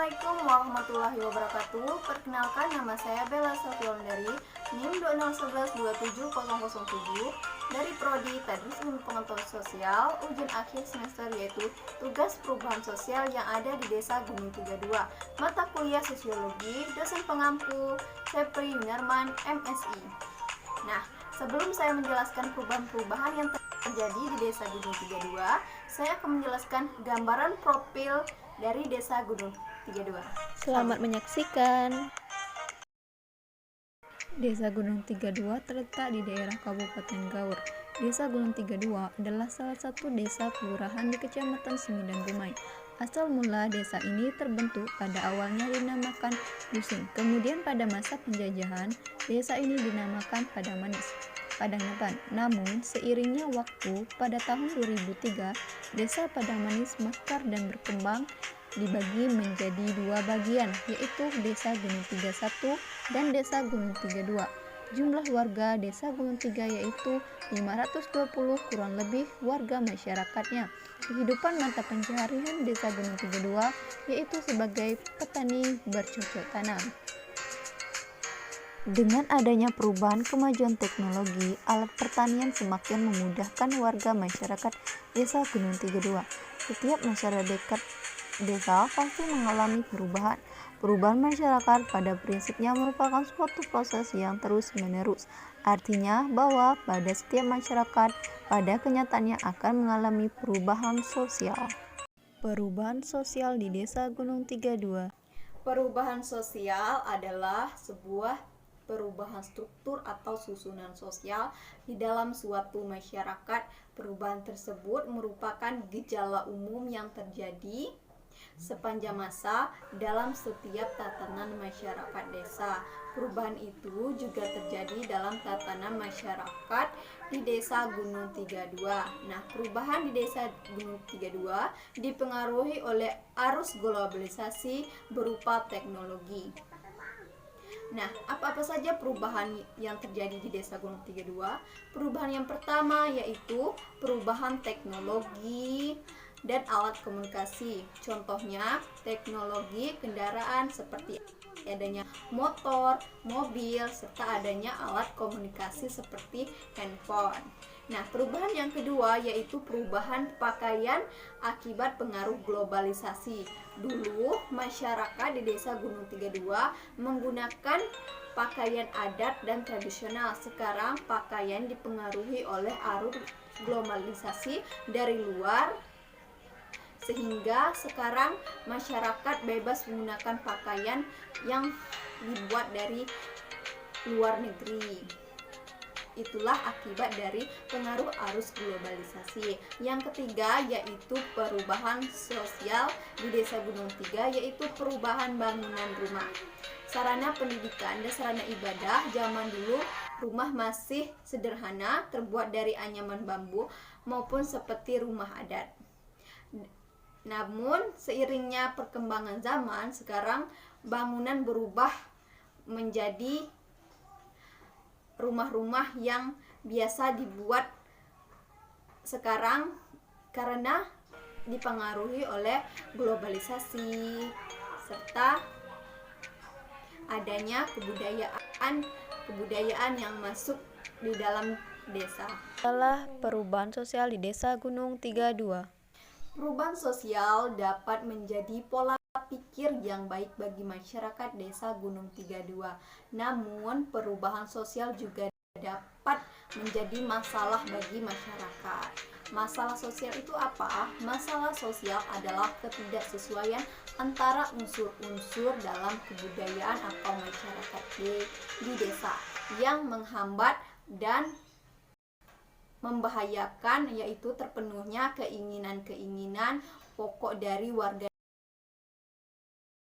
Assalamualaikum warahmatullahi wabarakatuh. Perkenalkan, nama saya Bella Sofiyondari, NIM 201127007 dari Prodi Tadris Ilmu Pengetahuan Sosial, ujian akhir semester yaitu tugas perubahan sosial yang ada di Desa Gunung 32. Mata kuliah Sosiologi, dosen pengampu Sepri Yunarman, MSI. Nah, sebelum saya menjelaskan perubahan-perubahan yang terjadi di Desa Gunung 32, saya akan menjelaskan gambaran profil dari Desa Gunung 32. Selamat menyaksikan. Desa Gunung 32 terletak di daerah Kabupaten Gaur. Desa Gunung 32 adalah salah satu desa kelurahan di Kecamatan Semidang Dumai. Asal mula desa ini terbentuk pada awalnya dinamakan Dusun. Kemudian pada masa penjajahan, desa ini dinamakan Padamanis, Padang Depan. Namun, seiringnya waktu, pada tahun 2003, desa Padamanis mekar dan berkembang dibagi menjadi dua bagian, yaitu Desa Gunung 31 dan Desa Gunung 32. Jumlah warga Desa Gunung 3 yaitu 520 kurang lebih warga masyarakatnya. Kehidupan mata pencaharian Desa Gunung 32 yaitu sebagai petani bercocok tanam. Dengan adanya perubahan kemajuan teknologi, alat pertanian semakin memudahkan warga masyarakat Desa Gunung 32. Setiap masyarakat desa pasti mengalami perubahan. Perubahan masyarakat pada prinsipnya merupakan suatu proses yang terus-menerus. Artinya bahwa pada setiap masyarakat pada kenyataannya akan mengalami perubahan sosial. Perubahan sosial di Desa Gunung 32. Perubahan sosial adalah sebuah perubahan struktur atau susunan sosial di dalam suatu masyarakat. Perubahan tersebut merupakan gejala umum yang terjadi sepanjang masa dalam setiap tatanan masyarakat desa. Perubahan itu juga terjadi dalam tatanan masyarakat di Desa Gunung 32. Nah, perubahan di Desa Gunung 32 dipengaruhi oleh arus globalisasi berupa teknologi. Nah, apa-apa saja perubahan yang terjadi di Desa Gunung 32? Perubahan yang pertama yaitu perubahan teknologi dan alat komunikasi. Contohnya, teknologi kendaraan seperti adanya motor, mobil, serta adanya alat komunikasi seperti handphone. Nah, perubahan yang kedua yaitu perubahan pakaian akibat pengaruh globalisasi. Dulu, masyarakat di Desa Gunung 32 menggunakan pakaian adat dan tradisional. Sekarang, pakaian dipengaruhi oleh arus globalisasi dari luar, sehingga sekarang masyarakat bebas menggunakan pakaian yang dibuat dari luar negeri. Itulah akibat dari pengaruh arus globalisasi. Yang ketiga yaitu perubahan sosial di Desa Gunung 3 yaitu perubahan bangunan rumah. Sarana pendidikan dan sarana ibadah zaman dulu rumah masih sederhana, terbuat dari anyaman bambu maupun seperti rumah adat. Namun seiringnya perkembangan zaman, sekarang bangunan berubah menjadi rumah-rumah yang biasa dibuat sekarang karena dipengaruhi oleh globalisasi serta adanya kebudayaan yang masuk di dalam desa. Adalah perubahan sosial di Desa Gunung 32. Perubahan sosial dapat menjadi pola pikir yang baik bagi masyarakat Desa Gunung 32. Namun, perubahan sosial juga dapat menjadi masalah bagi masyarakat. Masalah sosial itu apa? Masalah sosial adalah ketidaksesuaian antara unsur-unsur dalam kebudayaan atau masyarakat di desa yang menghambat dan membahayakan yaitu terpenuhnya keinginan-keinginan pokok dari warga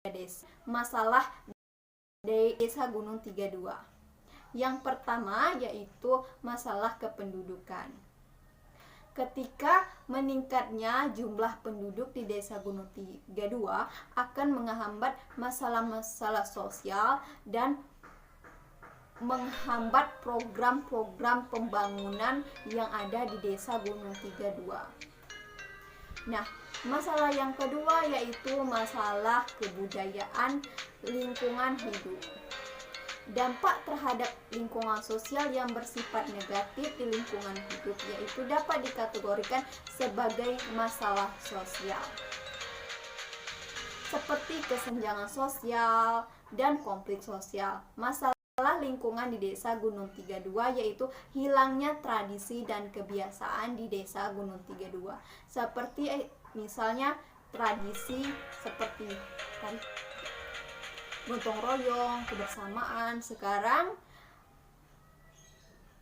desa. Masalah di Desa Gunung 32. Yang pertama yaitu masalah kependudukan. Ketika meningkatnya jumlah penduduk di Desa Gunung 32 akan menghambat masalah-masalah sosial dan menghambat program-program pembangunan yang ada di Desa Gunung 32. Nah, Masalah yang kedua yaitu masalah kebudayaan lingkungan hidup. Dampak terhadap lingkungan sosial yang bersifat negatif di lingkungan hidup yaitu dapat dikategorikan sebagai masalah sosial, seperti kesenjangan sosial dan konflik sosial. Masalah lingkungan di Desa Gunung 32 yaitu hilangnya tradisi dan kebiasaan di Desa Gunung 32, seperti misalnya tradisi seperti gotong royong, kebersamaan. Sekarang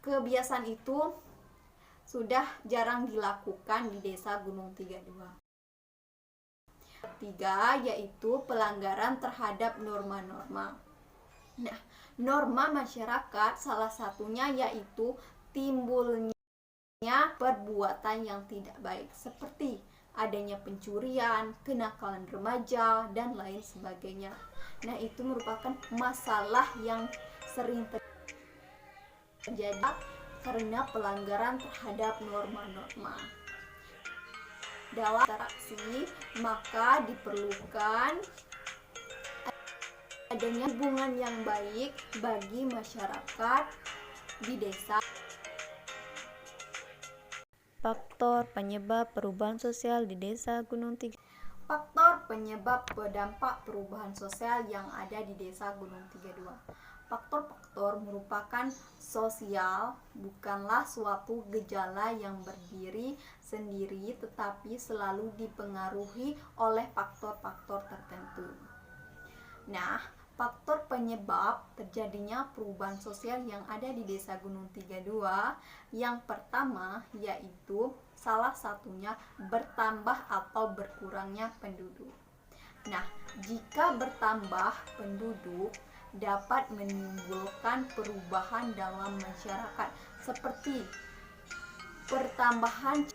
kebiasaan itu sudah jarang dilakukan di Desa Gunung 32. Ketiga yaitu pelanggaran terhadap norma-norma. Nah, norma masyarakat salah satunya yaitu timbulnya perbuatan yang tidak baik seperti adanya pencurian, kenakalan remaja, dan lain sebagainya. Nah, itu merupakan masalah yang sering terjadi karena pelanggaran terhadap norma-norma. Dalam interaksi, maka diperlukan adanya hubungan yang baik bagi masyarakat di desa. Faktor penyebab perubahan sosial di Desa Gunung 32. Faktor penyebab berdampak perubahan sosial yang ada di Desa Gunung 32. Faktor-faktor merupakan sosial, bukanlah suatu gejala yang berdiri sendiri tetapi selalu dipengaruhi oleh faktor-faktor tertentu. Nah, faktor penyebab terjadinya perubahan sosial yang ada di Desa Gunung 32 yang pertama yaitu salah satunya bertambah atau berkurangnya penduduk. Nah, jika bertambah penduduk dapat menimbulkan perubahan dalam masyarakat seperti pertambahan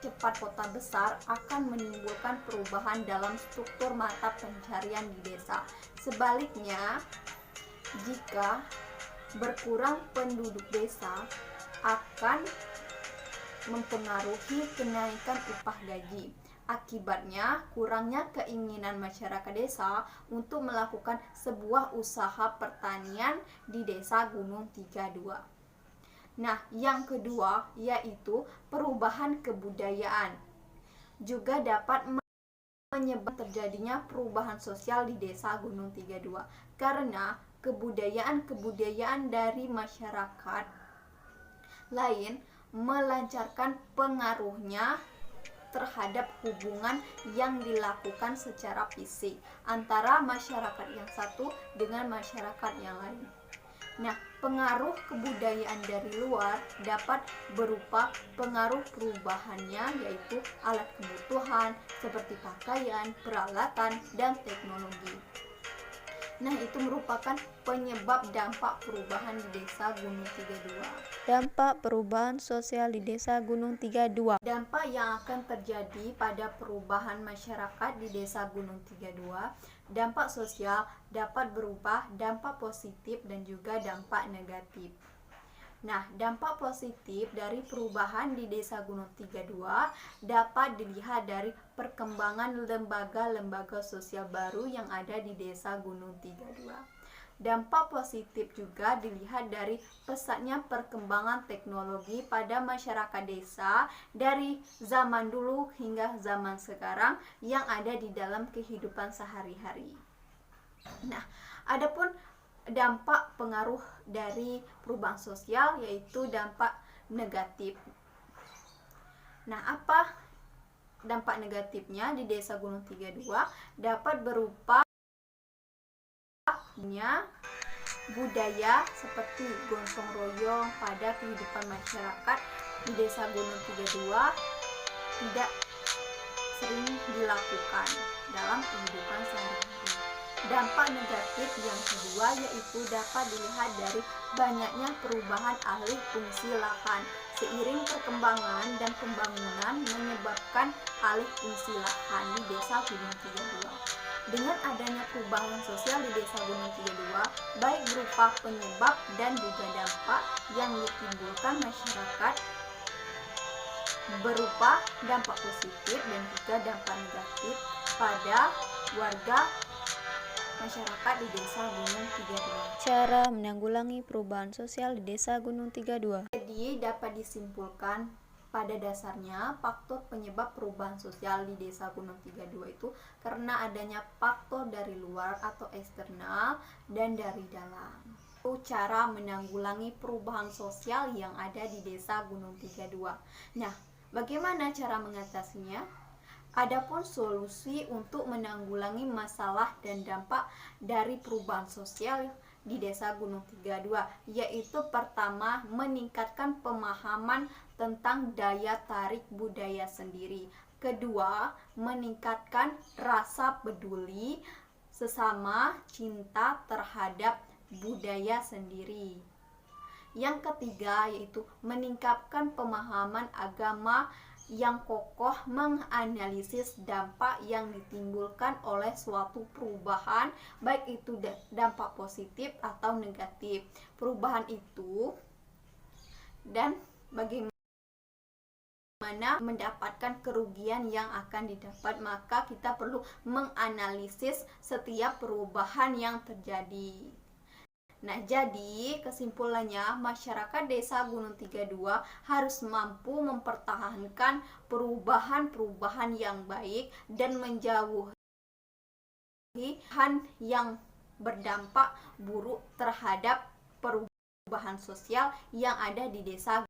cepat kota besar akan menimbulkan perubahan dalam struktur mata pencarian di desa. Sebaliknya, jika berkurang penduduk desa akan mempengaruhi kenaikan upah gaji. Akibatnya, kurangnya keinginan masyarakat desa untuk melakukan sebuah usaha pertanian di Desa Gunung 32. Nah, yang kedua yaitu perubahan kebudayaan. Juga dapat menyebabkan terjadinya perubahan sosial di Desa Gunung 32 karena kebudayaan dari masyarakat lain melancarkan pengaruhnya terhadap hubungan yang dilakukan secara fisik antara masyarakat yang satu dengan masyarakat yang lain. Nah, pengaruh kebudayaan dari luar dapat berupa pengaruh perubahannya yaitu alat kebutuhan seperti pakaian, peralatan, dan teknologi. Nah, itu merupakan penyebab dampak perubahan di Desa Gunung 32. Dampak perubahan sosial di Desa Gunung 32. Dampak yang akan terjadi pada perubahan masyarakat di Desa Gunung 32, dampak sosial dapat berupa dampak positif dan juga dampak negatif. Nah, dampak positif dari perubahan di Desa Gunung 32 dapat dilihat dari perkembangan lembaga-lembaga sosial baru yang ada di Desa Gunung 32. Dampak positif juga dilihat dari pesatnya perkembangan teknologi pada masyarakat desa dari zaman dulu hingga zaman sekarang yang ada di dalam kehidupan sehari-hari. Nah, adapun dampak pengaruh dari perubahan sosial yaitu dampak negatif. Nah, apa dampak negatifnya di Desa Gunung 32? Dapat berupa budaya seperti gotong royong pada kehidupan masyarakat di Desa Gunung 32 tidak sering dilakukan dalam kehidupan sehari-hari. Dampak negatif yang kedua yaitu dapat dilihat dari banyaknya perubahan alih fungsi lahan. Seiring perkembangan dan pembangunan menyebabkan alih fungsi lahan di Desa Gunung 32. Dengan adanya perubahan sosial di Desa Gunung 32, baik berupa penyebab dan juga dampak yang ditimbulkan masyarakat berupa dampak positif dan juga dampak negatif pada warga masyarakat di Desa Gunung 32. Cara menanggulangi perubahan sosial di Desa Gunung 32. Jadi dapat disimpulkan pada dasarnya faktor penyebab perubahan sosial di Desa Gunung 32 itu karena adanya faktor dari luar atau eksternal dan dari dalam. Itu cara menanggulangi perubahan sosial yang ada di Desa Gunung 32. Nah, bagaimana cara mengatasinya? Adapun solusi untuk menanggulangi masalah dan dampak dari perubahan sosial di Desa Gunung 32, yaitu pertama, meningkatkan pemahaman tentang daya tarik budaya sendiri. Kedua, meningkatkan rasa peduli sesama, cinta terhadap budaya sendiri. Yang ketiga yaitu meningkatkan pemahaman agama yang kokoh, menganalisis dampak yang ditimbulkan oleh suatu perubahan, baik itu dampak positif atau negatif perubahan itu, dan bagaimana mendapatkan kerugian yang akan didapat. Maka kita perlu menganalisis setiap perubahan yang terjadi. Nah, jadi kesimpulannya masyarakat Desa Gunung 32 harus mampu mempertahankan perubahan-perubahan yang baik dan menjauhi hal yang berdampak buruk terhadap perubahan sosial yang ada di desa.